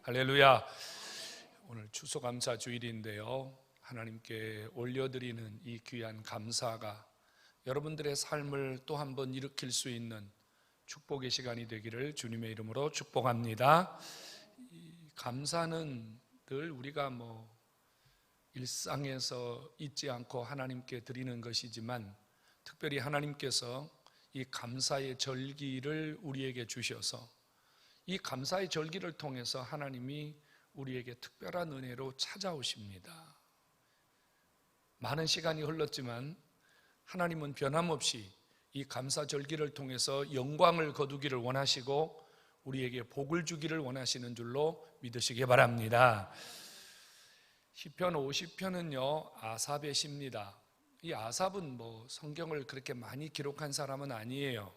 할렐루야. 오늘 추수감사 주일인데요, 하나님께 올려드리는 이 귀한 감사가 여러분들의 삶을 또 한 번 일으킬 수 있는 축복의 시간이 되기를 주님의 이름으로 축복합니다. 이 감사는 늘 우리가 일상에서 잊지 않고 하나님께 드리는 것이지만, 특별히 하나님께서 이 감사의 절기를 우리에게 주셔서 이 감사의 절기를 통해서 하나님이 우리에게 특별한 은혜로 찾아오십니다. 많은 시간이 흘렀지만 하나님은 변함없이 이 감사 절기를 통해서 영광을 거두기를 원하시고 우리에게 복을 주기를 원하시는 줄로 믿으시기 바랍니다. 시편 50편은요 아삽의 시입니다. 이 아삽은 성경을 그렇게 많이 기록한 사람은 아니에요.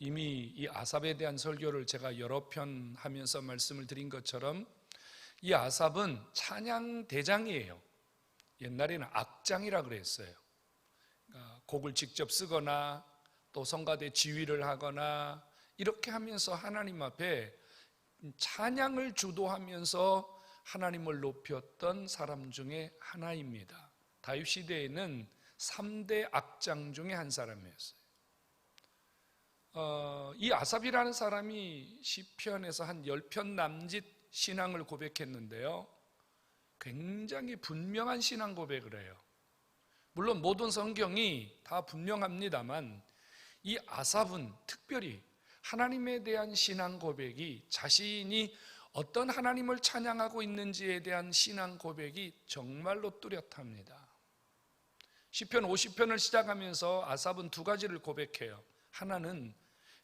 이미 이 아삽에 대한 설교를 제가 여러 편 하면서 말씀을 드린 것처럼 이 아삽은 찬양 대장이에요. 옛날에는 악장이라 그랬어요. 그러니까 곡을 직접 쓰거나 또 성가대 지휘를 하거나 이렇게 하면서 하나님 앞에 찬양을 주도하면서 하나님을 높였던 사람 중에 하나입니다. 다윗 시대에는 3대 악장 중에 한 사람이었어요. 이 아삽이라는 사람이 시편에서 한 10편 남짓 신앙을 고백했는데요, 굉장히 분명한 신앙 고백을 해요. 물론 모든 성경이 다 분명합니다만 이 아삽은 특별히 하나님에 대한 신앙 고백이, 자신이 어떤 하나님을 찬양하고 있는지에 대한 신앙 고백이 정말로 뚜렷합니다. 시편 50편을 시작하면서 아삽은 두 가지를 고백해요. 하나는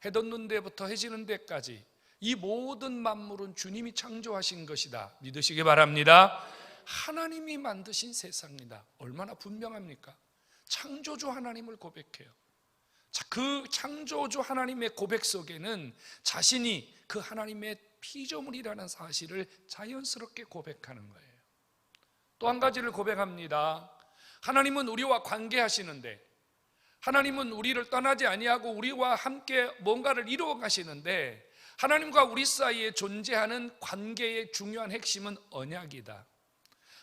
해 돋는 데부터 해 지는 데까지 이 모든 만물은 주님이 창조하신 것이다 믿으시기 바랍니다. 하나님이 만드신 세상이다. 얼마나 분명합니까? 창조주 하나님을 고백해요. 그 창조주 하나님의 고백 속에는 자신이 그 하나님의 피조물이라는 사실을 자연스럽게 고백하는 거예요. 또 한 가지를 고백합니다. 하나님은 우리와 관계하시는데, 하나님은 우리를 떠나지 아니하고 우리와 함께 뭔가를 이루어 가시는데, 하나님과 우리 사이에 존재하는 관계의 중요한 핵심은 언약이다.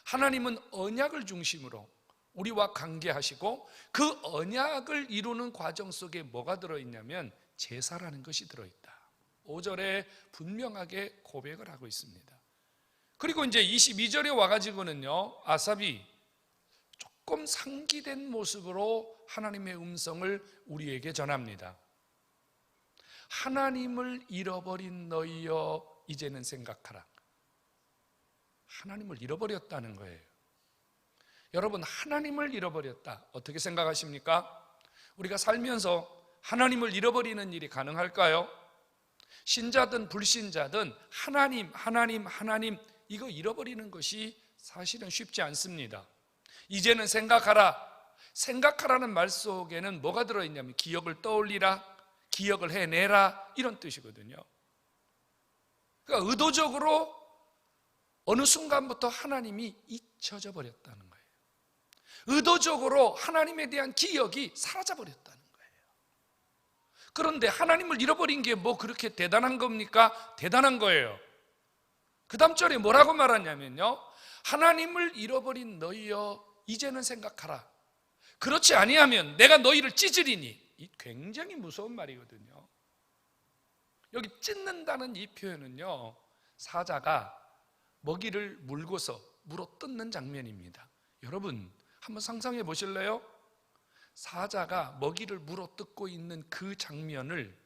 하나님은 언약을 중심으로 우리와 관계하시고 그 언약을 이루는 과정 속에 뭐가 들어있냐면 제사라는 것이 들어있다. 5절에 분명하게 고백을 하고 있습니다. 그리고 이제 22절에 와가지고는요 아삽이 조금 상기된 모습으로 하나님의 음성을 우리에게 전합니다. 하나님을 잃어버린 너희여 이제는 생각하라. 하나님을 잃어버렸다는 거예요. 여러분, 하나님을 잃어버렸다, 어떻게 생각하십니까? 우리가 살면서 하나님을 잃어버리는 일이 가능할까요? 신자든 불신자든 하나님 이거 잃어버리는 것이 사실은 쉽지 않습니다. 이제는 생각하라는 말 속에는 뭐가 들어있냐면 기억을 떠올리라, 기억을 해내라, 이런 뜻이거든요. 그러니까 의도적으로 어느 순간부터 하나님이 잊혀져 버렸다는 거예요. 의도적으로 하나님에 대한 기억이 사라져 버렸다는 거예요. 그런데 하나님을 잃어버린 게 그렇게 대단한 겁니까? 대단한 거예요. 그 다음 절에 뭐라고 말하냐면요, 하나님을 잃어버린 너희여 이제는 생각하라. 그렇지 아니하면 내가 너희를 찢으리니. 이 굉장히 무서운 말이거든요. 여기 찢는다는 이 표현은요, 사자가 먹이를 물고서 물어 뜯는 장면입니다. 여러분 한번 상상해 보실래요? 사자가 먹이를 물어 뜯고 있는 그 장면을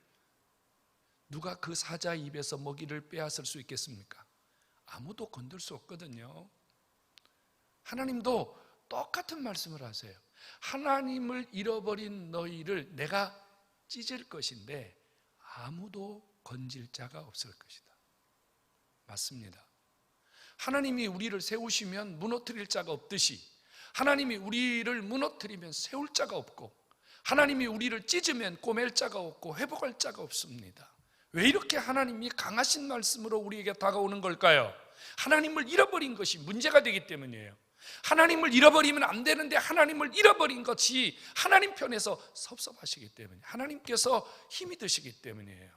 누가 그 사자 입에서 먹이를 빼앗을 수 있겠습니까? 아무도 건들 수 없거든요. 하나님도 똑같은 말씀을 하세요. 하나님을 잃어버린 너희를 내가 찢을 것인데 아무도 건질 자가 없을 것이다. 맞습니다. 하나님이 우리를 세우시면 무너뜨릴 자가 없듯이 하나님이 우리를 무너뜨리면 세울 자가 없고, 하나님이 우리를 찢으면 꼬맬 자가 없고 회복할 자가 없습니다. 왜 이렇게 하나님이 강하신 말씀으로 우리에게 다가오는 걸까요? 하나님을 잃어버린 것이 문제가 되기 때문이에요. 하나님을 잃어버리면 안 되는데 하나님을 잃어버린 것이 하나님 편에서 섭섭하시기 때문에, 하나님께서 힘이 드시기 때문이에요.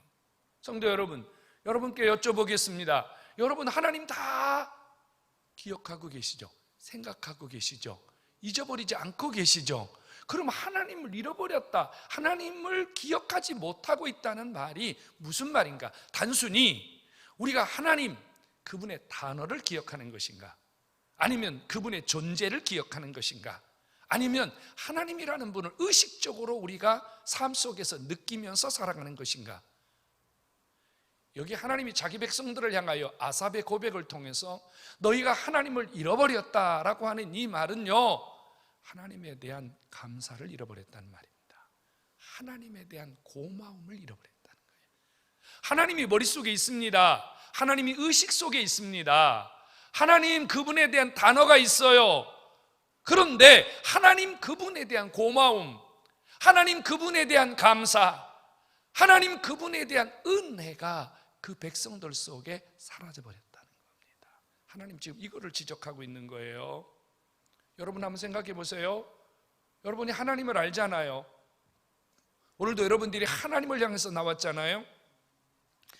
성도 여러분, 여러분께 여쭤보겠습니다. 여러분 하나님 다 기억하고 계시죠? 생각하고 계시죠? 잊어버리지 않고 계시죠? 그럼 하나님을 잃어버렸다, 하나님을 기억하지 못하고 있다는 말이 무슨 말인가? 단순히 우리가 하나님, 그분의 단어를 기억하는 것인가? 아니면 그분의 존재를 기억하는 것인가? 아니면 하나님이라는 분을 의식적으로 우리가 삶 속에서 느끼면서 살아가는 것인가? 여기 하나님이 자기 백성들을 향하여 아삽의 고백을 통해서 너희가 하나님을 잃어버렸다라고 하는 이 말은요, 하나님에 대한 감사를 잃어버렸다는 말입니다. 하나님에 대한 고마움을 잃어버렸다는 거예요. 하나님이 머릿속에 있습니다. 하나님이 의식 속에 있습니다. 하나님 그분에 대한 단어가 있어요. 그런데 하나님 그분에 대한 고마움, 하나님 그분에 대한 감사, 하나님 그분에 대한 은혜가 그 백성들 속에 사라져버렸다는 겁니다. 하나님 지금 이거를 지적하고 있는 거예요. 여러분 한번 생각해 보세요. 여러분이 하나님을 알잖아요. 오늘도 여러분들이 하나님을 향해서 나왔잖아요.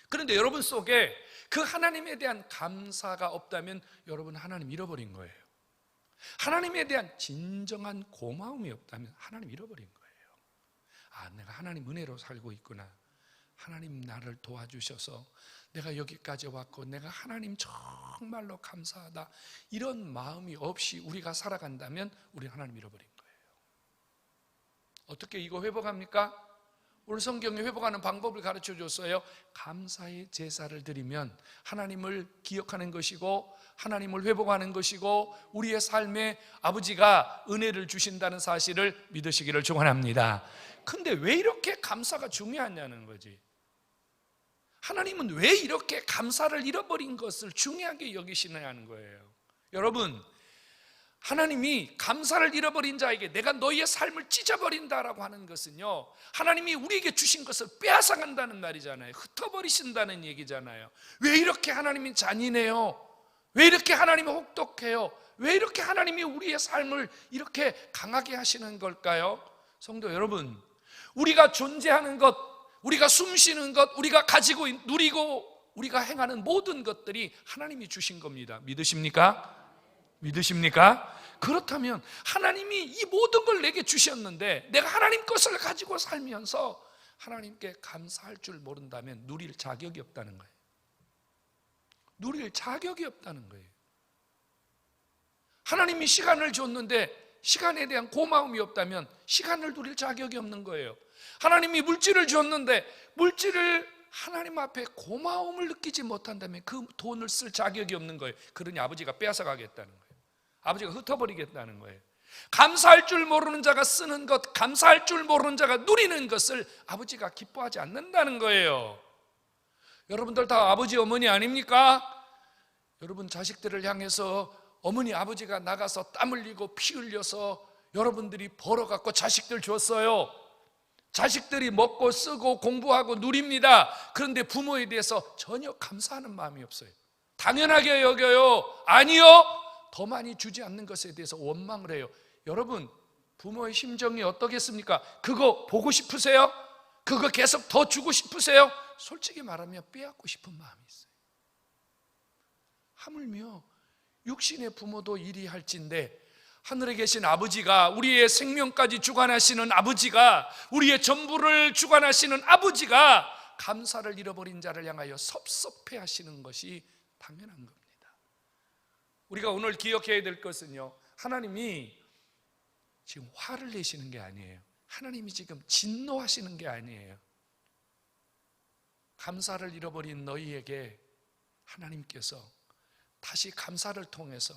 그런데 여러분 속에 그 하나님에 대한 감사가 없다면 여러분 하나님 잃어버린 거예요. 하나님에 대한 진정한 고마움이 없다면 하나님 잃어버린 거예요. 아, 내가 하나님 은혜로 살고 있구나, 하나님 나를 도와주셔서 내가 여기까지 왔고 내가 하나님 정말로 감사하다, 이런 마음이 없이 우리가 살아간다면 우리 하나님 잃어버린 거예요. 어떻게 이거 회복합니까? 오늘 성경에 회복하는 방법을 가르쳐 줬어요. 감사의 제사를 드리면 하나님을 기억하는 것이고 하나님을 회복하는 것이고 우리의 삶에 아버지가 은혜를 주신다는 사실을 믿으시기를 축원합니다. 근데 왜 이렇게 감사가 중요하냐는 거지. 하나님은 왜 이렇게 감사를 잃어버린 것을 중요하게 여기시느냐는 거예요. 여러분, 하나님이 감사를 잃어버린 자에게 내가 너희의 삶을 찢어버린다라고 하는 것은요, 하나님이 우리에게 주신 것을 빼앗아간다는 말이잖아요. 흩어버리신다는 얘기잖아요. 왜 이렇게 하나님이 잔인해요? 왜 이렇게 하나님이 혹독해요? 왜 이렇게 하나님이 우리의 삶을 이렇게 강하게 하시는 걸까요? 성도 여러분, 우리가 존재하는 것, 우리가 숨쉬는 것, 우리가 가지고 누리고 우리가 행하는 모든 것들이 하나님이 주신 겁니다. 믿으십니까? 믿으십니까? 그렇다면 하나님이 이 모든 걸 내게 주셨는데 내가 하나님 것을 가지고 살면서 하나님께 감사할 줄 모른다면 누릴 자격이 없다는 거예요. 누릴 자격이 없다는 거예요. 하나님이 시간을 줬는데 시간에 대한 고마움이 없다면 시간을 누릴 자격이 없는 거예요. 하나님이 물질을 줬는데 물질을 하나님 앞에 고마움을 느끼지 못한다면 그 돈을 쓸 자격이 없는 거예요. 그러니 아버지가 빼앗아 가겠다는 거예요. 아버지가 흩어버리겠다는 거예요. 감사할 줄 모르는 자가 쓰는 것, 감사할 줄 모르는 자가 누리는 것을 아버지가 기뻐하지 않는다는 거예요. 여러분들 다 아버지 어머니 아닙니까? 여러분 자식들을 향해서 어머니 아버지가 나가서 땀 흘리고 피 흘려서 여러분들이 벌어갖고 자식들 줬어요. 자식들이 먹고 쓰고 공부하고 누립니다. 그런데 부모에 대해서 전혀 감사하는 마음이 없어요. 당연하게 여겨요. 아니요, 더 많이 주지 않는 것에 대해서 원망을 해요. 여러분, 부모의 심정이 어떻겠습니까? 그거 보고 싶으세요? 그거 계속 더 주고 싶으세요? 솔직히 말하면 빼앗고 싶은 마음이 있어요. 하물며 육신의 부모도 이리 할진데 하늘에 계신 아버지가, 우리의 생명까지 주관하시는 아버지가, 우리의 전부를 주관하시는 아버지가 감사를 잃어버린 자를 향하여 섭섭해 하시는 것이 당연한 겁니다. 우리가 오늘 기억해야 될 것은요, 하나님이 지금 화를 내시는 게 아니에요. 하나님이 지금 진노하시는 게 아니에요. 감사를 잃어버린 너희에게 하나님께서 다시 감사를 통해서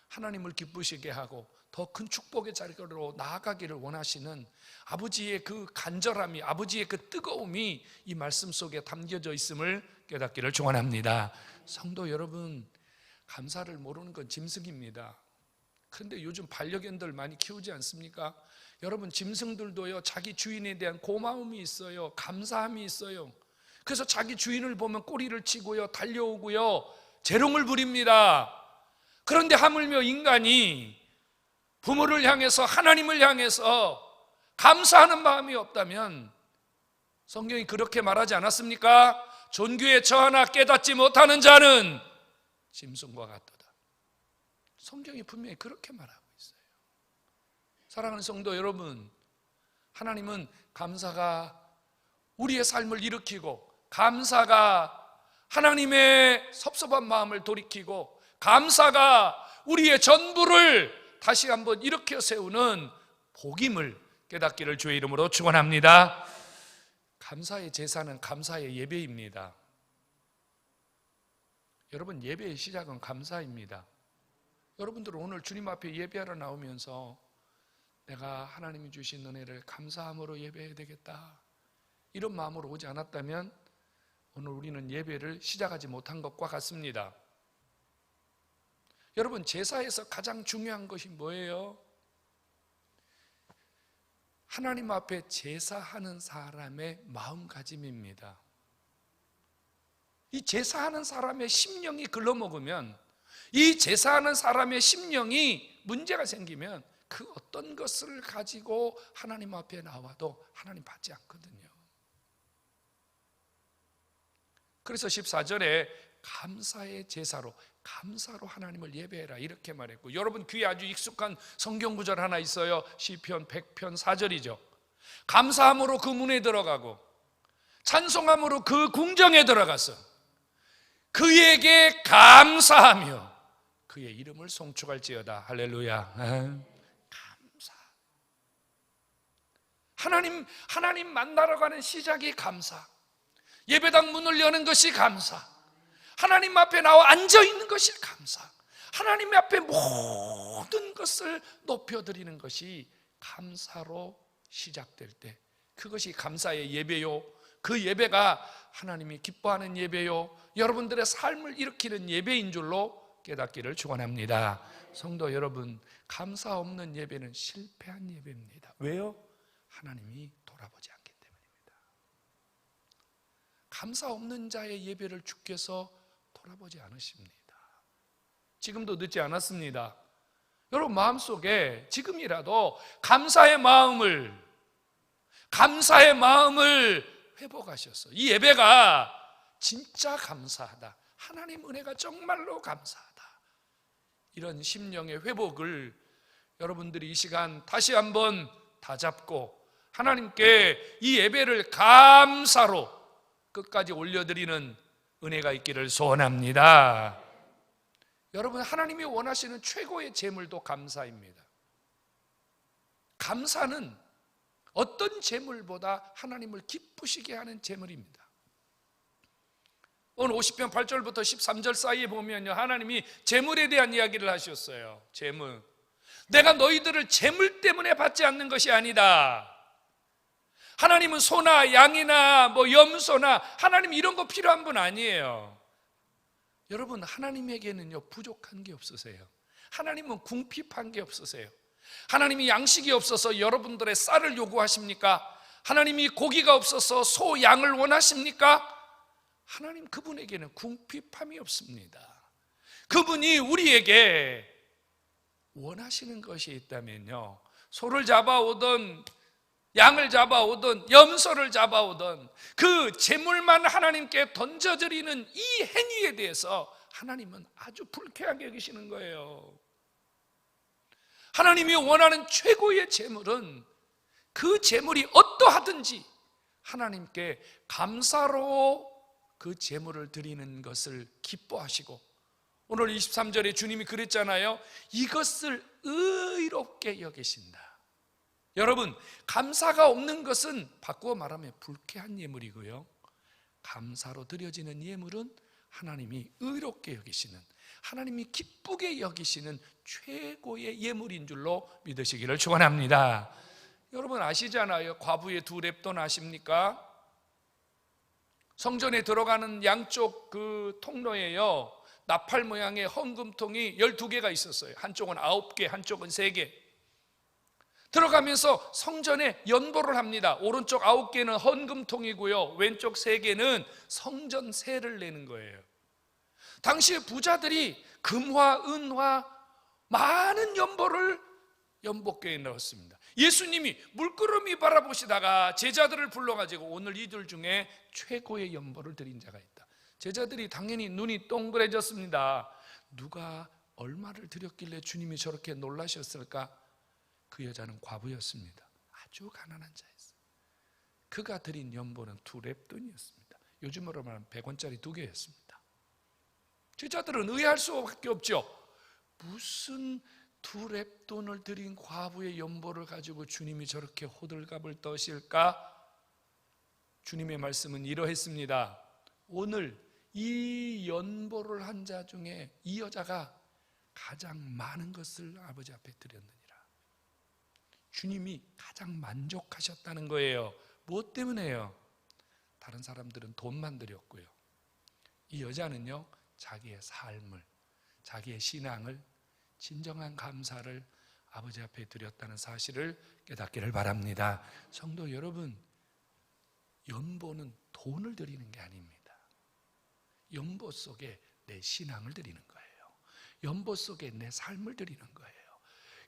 하나님을 기쁘시게 하고 더 큰 축복의 자리로 나아가기를 원하시는 아버지의 그 간절함이, 아버지의 그 뜨거움이 이 말씀 속에 담겨져 있음을 깨닫기를 축원합니다. 성도 여러분, 감사를 모르는 건 짐승입니다. 그런데 요즘 반려견들 많이 키우지 않습니까? 여러분, 짐승들도요, 자기 주인에 대한 고마움이 있어요. 감사함이 있어요. 그래서 자기 주인을 보면 꼬리를 치고요, 달려오고요, 재롱을 부립니다. 그런데 하물며 인간이 부모를 향해서, 하나님을 향해서 감사하는 마음이 없다면, 성경이 그렇게 말하지 않았습니까? 존귀의 저 하나 깨닫지 못하는 자는 짐승과 같도다. 성경이 분명히 그렇게 말하고 있어요. 사랑하는 성도 여러분, 하나님은 감사가 우리의 삶을 일으키고, 감사가 하나님의 섭섭한 마음을 돌이키고, 감사가 우리의 전부를 다시 한번 일으켜 세우는 복임을 깨닫기를 주의 이름으로 축원합니다. 감사의 제사는 감사의 예배입니다. 여러분, 예배의 시작은 감사입니다. 여러분들은 오늘 주님 앞에 예배하러 나오면서 내가 하나님이 주신 은혜를 감사함으로 예배해야 되겠다, 이런 마음으로 오지 않았다면 오늘 우리는 예배를 시작하지 못한 것과 같습니다. 여러분, 제사에서 가장 중요한 것이 뭐예요? 하나님 앞에 제사하는 사람의 마음가짐입니다. 이 제사하는 사람의 심령이 글러먹으면, 이 제사하는 사람의 심령이 문제가 생기면 그 어떤 것을 가지고 하나님 앞에 나와도 하나님 받지 않거든요. 그래서 14절에 감사의 제사로, 감사로 하나님을 예배해라, 이렇게 말했고, 여러분 귀에 아주 익숙한 성경 구절 하나 있어요. 시편 100편 4절이죠. 감사함으로 그 문에 들어가고 찬송함으로 그 궁정에 들어가서 그에게 감사하며 그의 이름을 송축할지어다. 할렐루야. 감사. 하나님 만나러 가는 시작이 감사. 예배당 문을 여는 것이 감사. 하나님 앞에 나와 앉아 있는 것이 감사. 하나님 앞에 모든 것을 높여드리는 것이 감사로 시작될 때, 그것이 감사의 예배요, 그 예배가 하나님이 기뻐하는 예배요, 여러분들의 삶을 일으키는 예배인 줄로 깨닫기를 축원합니다. 성도 여러분, 감사 없는 예배는 실패한 예배입니다. 왜요? 하나님이 돌아보지 않기 때문입니다. 감사 없는 자의 예배를 주께서 돌아보지 않으십니다. 지금도 늦지 않았습니다. 여러분 마음속에 지금이라도 감사의 마음을 회복하셔서 이 예배가 진짜 감사하다, 하나님 은혜가 정말로 감사하다, 이런 심령의 회복을 여러분들이 이 시간 다시 한번 다잡고 하나님께 이 예배를 감사로 끝까지 올려드리는 은혜가 있기를 소원합니다. 여러분, 하나님이 원하시는 최고의 제물도 감사입니다. 감사는 어떤 제물보다 하나님을 기쁘시게 하는 제물입니다. 오늘 50편 8절부터 13절 사이에 보면요, 하나님이 제물에 대한 이야기를 하셨어요. 제물. 내가 너희들을 제물 때문에 받지 않는 것이 아니다. 하나님은 소나 양이나 염소나 하나님 이런 거 필요한 분 아니에요. 여러분, 하나님에게는요 부족한 게 없으세요. 하나님은 궁핍한 게 없으세요. 하나님이 양식이 없어서 여러분들의 쌀을 요구하십니까? 하나님이 고기가 없어서 소, 양을 원하십니까? 하나님 그분에게는 궁핍함이 없습니다. 그분이 우리에게 원하시는 것이 있다면요, 소를 잡아오든 양을 잡아오든 염소를 잡아오든 그 제물만 하나님께 던져드리는 이 행위에 대해서 하나님은 아주 불쾌하게 여기시는 거예요. 하나님이 원하는 최고의 제물은 그 제물이 어떠하든지 하나님께 감사로 그 제물을 드리는 것을 기뻐하시고, 오늘 23절에 주님이 그랬잖아요. 이것을 의롭게 여기신다. 여러분, 감사가 없는 것은 바꾸어 말하면 불쾌한 예물이고요, 감사로 드려지는 예물은 하나님이 의롭게 여기시는, 하나님이 기쁘게 여기시는 최고의 예물인 줄로 믿으시기를 축원합니다. 여러분 아시잖아요. 과부의 두 렙돈 아십니까? 성전에 들어가는 양쪽 그 통로에요, 나팔 모양의 헌금통이 12개가 있었어요. 한쪽은 9개, 한쪽은 3개. 들어가면서 성전에 연보를 합니다. 오른쪽 9개는 헌금통이고요, 왼쪽 3개는 성전세를 내는 거예요. 당시에 부자들이 금화, 은화, 많은 연보를 연복궤에 넣었습니다. 예수님이 물끄러미 바라보시다가 제자들을 불러가지고 오늘 이들 중에 최고의 연보를 드린 자가 있다. 제자들이 당연히 눈이 동그래졌습니다. 누가 얼마를 드렸길래 주님이 저렇게 놀라셨을까? 그 여자는 과부였습니다. 아주 가난한 자였어요. 그가 드린 연보는 2렙돈이었습니다. 요즘으로 말하면 100원짜리 2개였습니다. 제자들은 의아할 수밖에 없죠. 무슨 2렙돈을 드린 과부의 연보를 가지고 주님이 저렇게 호들갑을 떠실까? 주님의 말씀은 이러했습니다. 오늘 이 연보를 한 자 중에 이 여자가 가장 많은 것을 아버지 앞에 드렸느니라. 주님이 가장 만족하셨다는 거예요. 무엇 때문에요? 다른 사람들은 돈만 드렸고요. 이 여자는요, 자기의 삶을, 자기의 신앙을, 진정한 감사를 아버지 앞에 드렸다는 사실을 깨닫기를 바랍니다. 성도 여러분, 연보는 돈을 드리는 게 아닙니다. 연보 속에 내 신앙을 드리는 거예요. 연보 속에 내 삶을 드리는 거예요.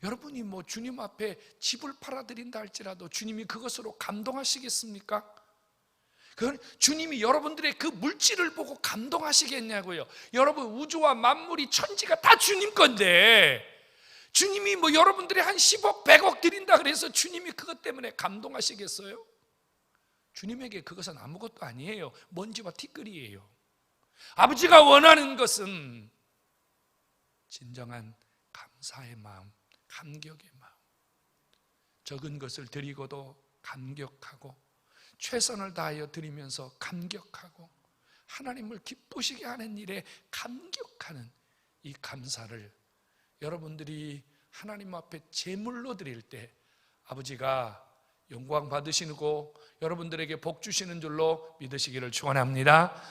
여러분이 뭐 주님 앞에 집을 팔아드린다 할지라도 주님이 그것으로 감동하시겠습니까? 그건 주님이 여러분들의 그 물질을 보고 감동하시겠냐고요. 여러분, 우주와 만물이 천지가 다 주님 건데 주님이 뭐 여러분들이 한 10억 100억 드린다 그래서 주님이 그것 때문에 감동하시겠어요? 주님에게 그것은 아무것도 아니에요. 먼지와 티끌이에요. 아버지가 원하는 것은 진정한 감사의 마음, 감격의 마음. 적은 것을 드리고도 감격하고 최선을 다하여 드리면서 감격하고 하나님을 기쁘시게 하는 일에 감격하는 이 감사를 여러분들이 하나님 앞에 제물로 드릴 때 아버지가 영광 받으시고 여러분들에게 복 주시는 줄로 믿으시기를 축원합니다.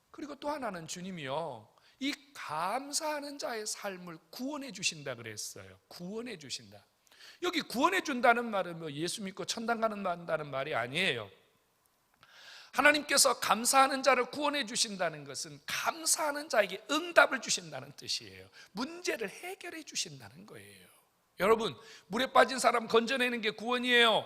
그리고 또 하나는 주님이요, 이 감사하는 자의 삶을 구원해 주신다 그랬어요. 구원해 주신다. 여기 구원해 준다는 말은 뭐 예수 믿고 천당 간다는 말이 아니에요. 하나님께서 감사하는 자를 구원해 주신다는 것은 감사하는 자에게 응답을 주신다는 뜻이에요. 문제를 해결해 주신다는 거예요. 여러분, 물에 빠진 사람 건져내는 게 구원이에요.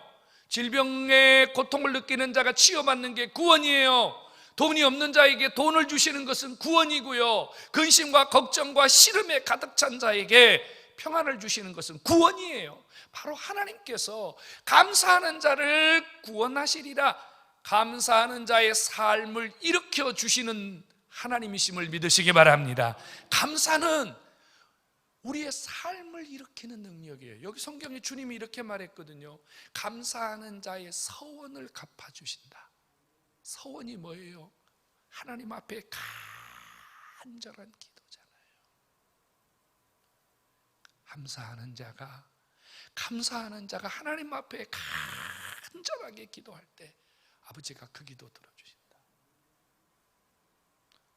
질병의 고통을 느끼는 자가 치유받는 게 구원이에요. 돈이 없는 자에게 돈을 주시는 것은 구원이고요. 근심과 걱정과 시름에 가득 찬 자에게 평안을 주시는 것은 구원이에요. 바로 하나님께서 감사하는 자를 구원하시리라, 감사하는 자의 삶을 일으켜 주시는 하나님이심을 믿으시기 바랍니다. 감사는 우리의 삶을 일으키는 능력이에요. 여기 성경에 주님이 이렇게 말했거든요. 감사하는 자의 서원을 갚아주신다. 서원이 뭐예요? 하나님 앞에 간절한 기도잖아요. 감사하는 자가 하나님 앞에 간절하게 기도할 때 아버지가 그 기도 들어주신다.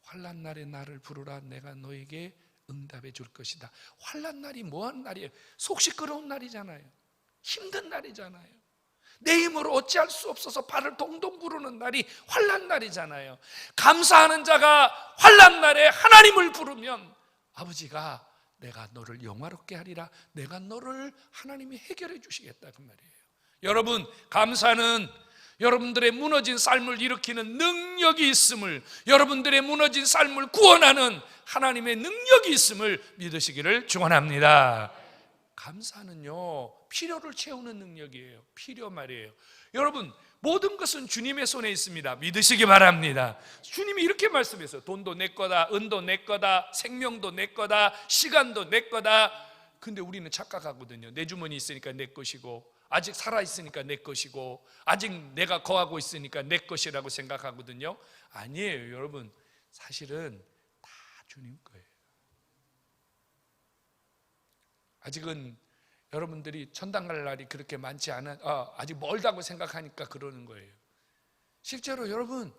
환난 날에 나를 부르라, 내가 너에게 응답해 줄 것이다. 환난 날이 뭐한 날이에요? 속 시끄러운 날이잖아요. 힘든 날이잖아요. 내 힘으로 어찌할 수 없어서 발을 동동 구르는 날이 환난 날이잖아요. 감사하는 자가 환난 날에 하나님을 부르면 아버지가 내가 너를 영화롭게 하리라, 내가 너를 하나님이 해결해 주시겠다 그 말이에요. 여러분, 감사는 여러분들의 무너진 삶을 일으키는 능력이 있음을, 여러분들의 무너진 삶을 구원하는 하나님의 능력이 있음을 믿으시기를 축원합니다. 감사는요, 필요를 채우는 능력이에요. 필요 말이에요. 여러분, 모든 것은 주님의 손에 있습니다. 믿으시기 바랍니다. 주님이 이렇게 말씀했어요. 돈도 내 거다, 은도 내 거다, 생명도 내 거다, 시간도 내 거다. 근데 우리는 착각하거든요. 내 주머니 있으니까 내 것이고, 아직 살아있으니까 내 것이고, 아직 내가 거하고 있으니까 내 것이라고 생각하거든요. 아니에요. 여러분, 사실은 다 주님 거예요. 아직은 여러분들이 천당 갈 날이 그렇게 많지 않아, 아직 멀다고 생각하니까 그러는 거예요. 실제로 여러분,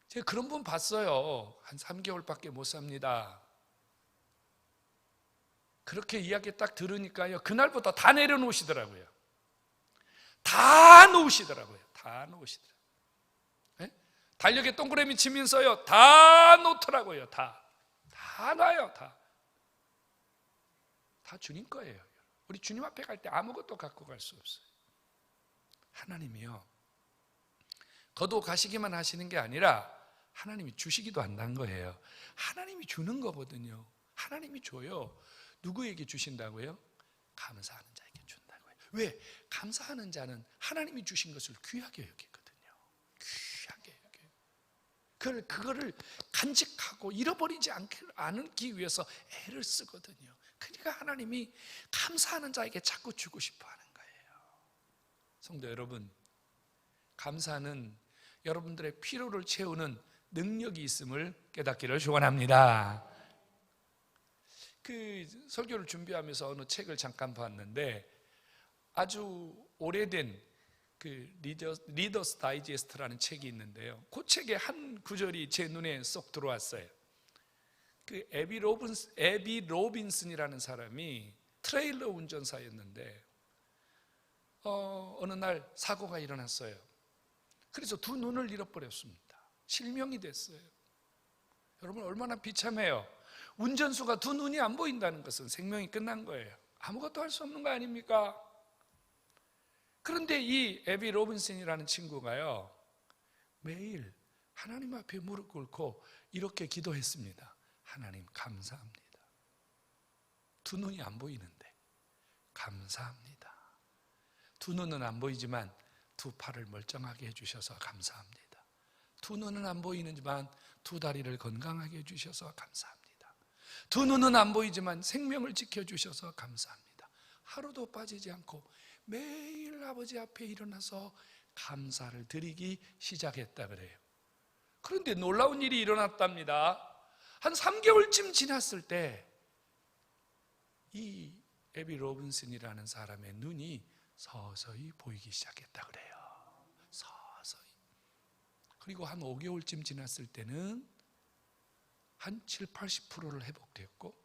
제가 그런 분 봤어요. 한 3개월밖에 못 삽니다. 그렇게 이야기 딱 들으니까요, 그날부터 다 내려놓으시더라고요. 다 놓으시더라고요. 네? 달력에 동그라미 치면서요, 다 놓더라고요. 다 놔요. 다 주님 거예요. 우리 주님 앞에 갈 때 아무것도 갖고 갈 수 없어요. 하나님이요, 거둬 가시기만 하시는 게 아니라 하나님이 주시기도 한다는 거예요. 하나님이 주는 거거든요. 하나님이 줘요. 누구에게 주신다고요? 감사하는 자에게 준다고요. 왜? 감사하는 자는 하나님이 주신 것을 귀하게 여기거든요. 귀하게 여겨요. 그거를 간직하고 잃어버리지 않기 위해서 애를 쓰거든요. 그러니까 하나님이 감사하는 자에게 자꾸 주고 싶어 하는 거예요. 성도 여러분, 감사는 여러분들의 필요를 채우는 능력이 있음을 깨닫기를 축원합니다. 그 설교를 준비하면서 어느 책을 잠깐 봤는데 아주 오래된 그 리더스 다이제스트라는 책이 있는데요. 그 책의 한 구절이 제 눈에 쏙 들어왔어요. 그 에비 로빈슨이라는 사람이 트레일러 운전사였는데 어느 날 사고가 일어났어요. 그래서 두 눈을 잃어버렸습니다. 실명이 됐어요. 여러분 얼마나 비참해요. 운전수가 두 눈이 안 보인다는 것은 생명이 끝난 거예요. 아무것도 할 수 없는 거 아닙니까? 그런데 이 에비 로빈슨이라는 친구가요, 매일 하나님 앞에 무릎 꿇고 이렇게 기도했습니다. 하나님 감사합니다. 두 눈이 안 보이는데 감사합니다. 두 눈은 안 보이지만 두 팔을 멀쩡하게 해주셔서 감사합니다. 두 눈은 안 보이지만 두 다리를 건강하게 해주셔서 감사합니다. 두 눈은 안 보이지만 생명을 지켜주셔서 감사합니다. 하루도 빠지지 않고 매일 아버지 앞에 일어나서 감사를 드리기 시작했다 그래요. 그런데 놀라운 일이 일어났답니다. 한 3개월쯤 지났을 때 이 에비 로빈슨이라는 사람의 눈이 서서히 보이기 시작했다 그래요. 서서히. 그리고 한 5개월쯤 지났을 때는 한 7, 80%를 회복됐고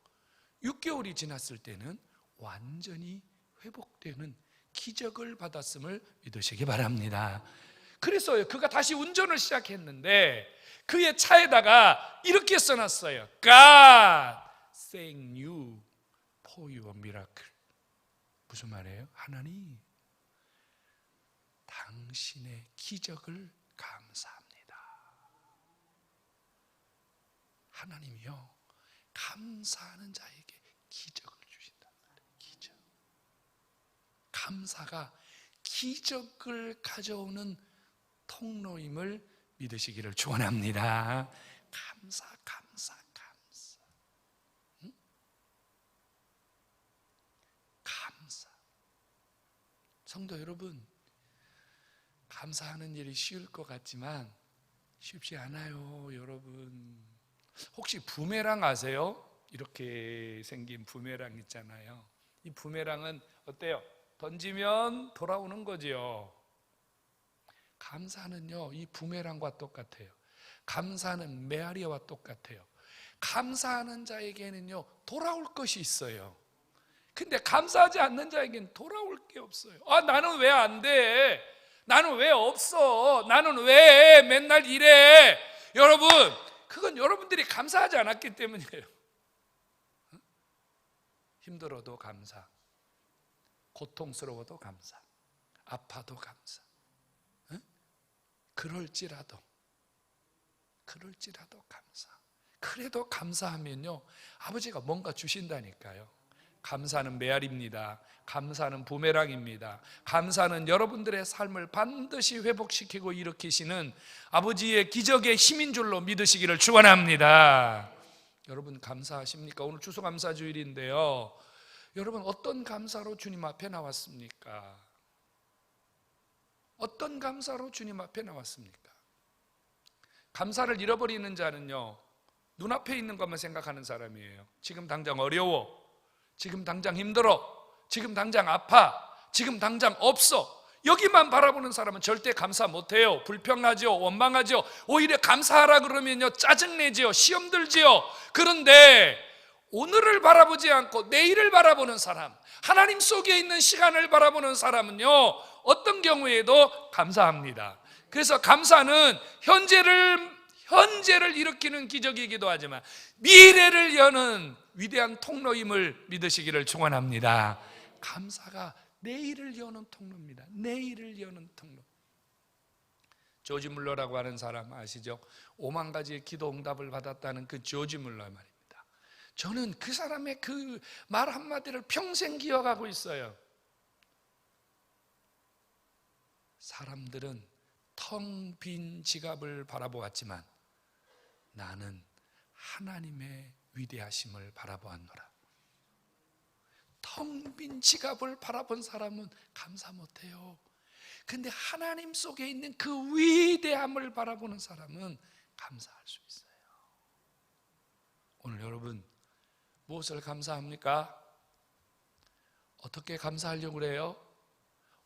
6개월이 지났을 때는 완전히 회복되는 기적을 받았음을 믿으시기 바랍니다. 그래서 그가 다시 운전을 시작했는데 그의 차에다가 이렇게 써놨어요. God thank you for your miracle. 무슨 말이에요? 하나님, 당신의 기적을 감사합니다. 하나님이요, 감사하는 자에게 기적을 주신다. 기적. 감사가 기적을 가져오는 통로임을 믿으시기를 축원합니다. 감사. 응? 감사. 성도 여러분, 감사하는 일이 쉬울 것 같지만 쉽지 않아요, 여러분. 혹시 부메랑 아세요? 이렇게 생긴 부메랑 있잖아요. 이 부메랑은 어때요? 던지면 돌아오는 거지요. 감사는요, 이 부메랑과 똑같아요. 감사는 메아리와 똑같아요. 감사하는 자에게는요, 돌아올 것이 있어요. 근데 감사하지 않는 자에게는 돌아올 게 없어요. 아, 나는 왜 안 돼? 나는 왜 없어? 나는 왜 맨날 이래? 여러분, 그건 여러분들이 감사하지 않았기 때문이에요. 힘들어도 감사, 고통스러워도 감사, 아파도 감사. 그럴지라도 감사. 그래도 감사하면요, 아버지가 뭔가 주신다니까요. 감사는 메아리입니다. 감사는 부메랑입니다. 감사는 여러분들의 삶을 반드시 회복시키고 일으키시는 아버지의 기적의 힘인 줄로 믿으시기를 축원합니다. 여러분 감사하십니까? 오늘 추수감사주일인데요, 여러분 어떤 감사로 주님 앞에 나왔습니까? 어떤 감사로 주님 앞에 나왔습니까? 감사를 잃어버리는 자는요, 눈앞에 있는 것만 생각하는 사람이에요. 지금 당장 어려워, 지금 당장 힘들어, 지금 당장 아파, 지금 당장 없어, 여기만 바라보는 사람은 절대 감사 못해요. 불평하죠, 원망하죠. 오히려 감사하라 그러면요, 짜증내죠, 시험 들지요. 그런데 오늘을 바라보지 않고 내일을 바라보는 사람, 하나님 속에 있는 시간을 바라보는 사람은요, 어떤 경우에도 감사합니다. 그래서 감사는 현재를 일으키는 기적이기도 하지만 미래를 여는 위대한 통로임을 믿으시기를 축원합니다. 감사가 내일을 여는 통로입니다. 내일을 여는 통로. 조지 물러라고 하는 사람 아시죠? 5만 가지의 기도 응답을 받았다는 그 조지 물러 말입니다. 저는 그 사람의 그 말 한마디를 평생 기억하고 있어요. 사람들은 텅 빈 지갑을 바라보았지만 나는 하나님의 위대하심을 바라보았노라. 텅 빈 지갑을 바라본 사람은 감사 못해요. 근데 하나님 속에 있는 그 위대함을 바라보는 사람은 감사할 수 있어요. 오늘 여러분 무엇을 감사합니까? 어떻게 감사하려고 그래요?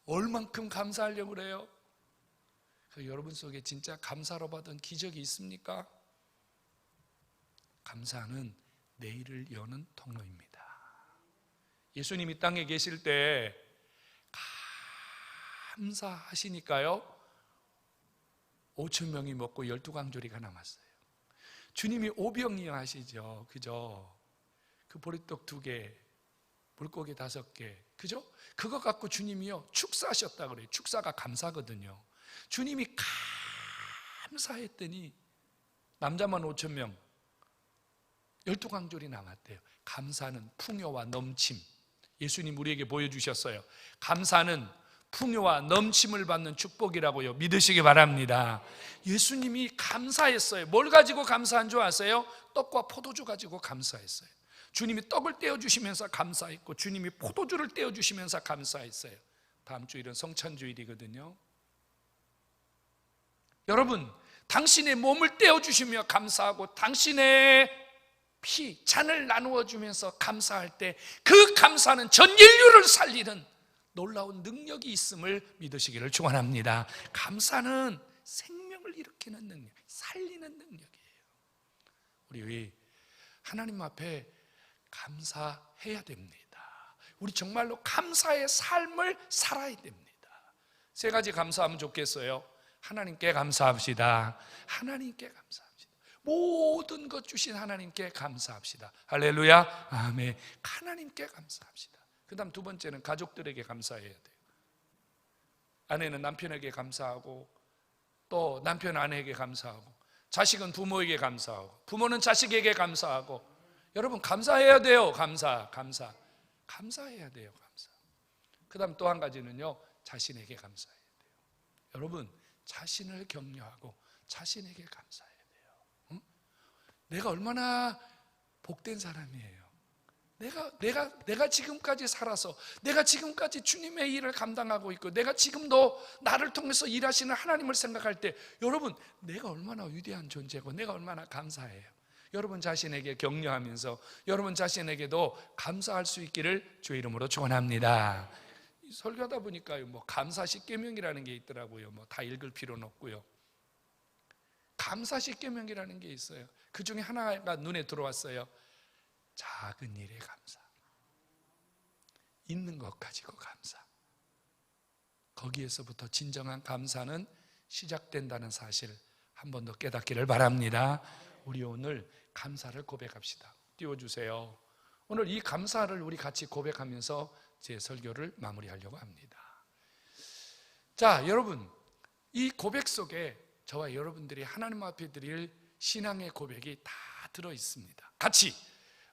얼만큼 감사하려고 그래요? 여러분 속에 진짜 감사로 받은 기적이 있습니까? 감사는 내일을 여는 통로입니다. 예수님이 땅에 계실 때 감사하시니까요 5,000명이 먹고 12강조리가 남았어요. 주님이 오병이어하시죠. 그죠? 그 보리떡 2개, 물고기 5개, 그죠? 그거 갖고 주님이요 축사하셨다 그래요. 축사가 감사거든요. 주님이 감사했더니 남자만 5,000명 12강조리 남았대요. 감사는 풍요와 넘침. 예수님 우리에게 보여주셨어요. 감사는 풍요와 넘침을 받는 축복이라고요. 믿으시기 바랍니다. 예수님이 감사했어요. 뭘 가지고 감사한 줄 아세요? 떡과 포도주 가지고 감사했어요. 주님이 떡을 떼어주시면서 감사했고 주님이 포도주를 떼어주시면서 감사했어요. 다음 주일은 성찬주일이거든요. 여러분, 당신의 몸을 떼어주시며 감사하고 당신의 피, 잔을 나누어 주면서 감사할 때 그 감사는 전 인류를 살리는 놀라운 능력이 있음을 믿으시기를 축원합니다. 감사는 생명을 일으키는 능력, 살리는 능력이에요. 우리 하나님 앞에 감사해야 됩니다. 우리 정말로 감사의 삶을 살아야 됩니다. 3가지 감사하면 좋겠어요. 하나님께 감사합시다. 하나님께 감사합시다. 모든 것 주신 하나님께 감사합시다. 할렐루야. 아멘. 하나님께 감사합시다. 그 다음 2번째는 가족들에게 감사해야 돼요. 아내는 남편에게 감사하고 또 남편 아내에게 감사하고 자식은 부모에게 감사하고 부모는 자식에게 감사하고 여러분 감사해야 돼요. 감사해야 돼요. 그 다음 또 한 가지는요 자신에게 감사해야 돼요. 여러분 자신을 격려하고 자신에게 감사해야 돼요. 내가 얼마나 복된 사람이에요. 내가 지금까지 살아서 내가 지금까지 주님의 일을 감당하고 있고 내가 지금도 나를 통해서 일하시는 하나님을 생각할 때 여러분 내가 얼마나 위대한 존재고 내가 얼마나 감사해요. 여러분 자신에게 격려하면서 여러분 자신에게도 감사할 수 있기를 주의 이름으로 축원합니다. 설교하다 보니까 뭐 감사 10계명이라는 게 있더라고요. 뭐 다 읽을 필요는 없고요. 감사 10계명이라는 게 있어요. 그 중에 하나가 눈에 들어왔어요. 작은 일에 감사, 있는 것 가지고 감사. 거기에서부터 진정한 감사는 시작된다는 사실 한 번 더 깨닫기를 바랍니다. 우리 오늘 감사를 고백합시다. 띄워주세요. 오늘 이 감사를 우리 같이 고백하면서 제 설교를 마무리하려고 합니다. 자, 여러분 이 고백 속에 저와 여러분들이 하나님 앞에 드릴 신앙의 고백이 다 들어 있습니다. 같이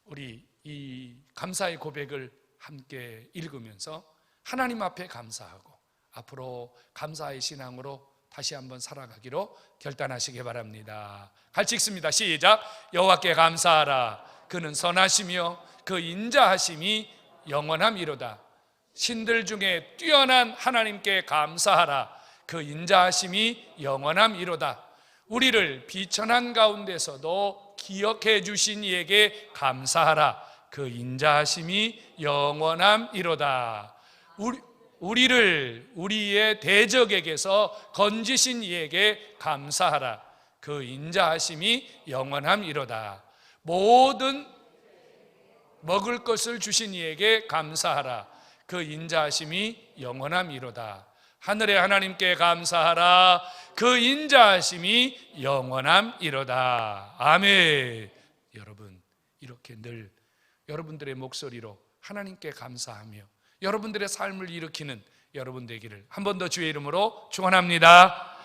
우리 이 감사의 고백을 함께 읽으면서 하나님 앞에 감사하고 앞으로 감사의 신앙으로 다시 한번 살아가기로 결단하시기 바랍니다. 같이 읽습니다. 시작. 여호와께 감사하라. 그는 선하시며 그 인자하심이 영원함이로다. 신들 중에 뛰어난 하나님께 감사하라. 그 인자하심이 영원함이로다. 우리를 비천한 가운데서도 기억해 주신 이에게 감사하라. 그 인자하심이 영원함이로다. 우리를 우리의 대적에게서 건지신 이에게 감사하라. 그 인자하심이 영원함이로다. 모든 먹을 것을 주신 이에게 감사하라. 그 인자하심이 영원함이로다. 하늘의 하나님께 감사하라. 그 인자하심이 영원함이로다. 아멘. 여러분 이렇게 늘 여러분들의 목소리로 하나님께 감사하며 여러분들의 삶을 일으키는 여러분 되기를 한 번 더 주의 이름으로 축원합니다.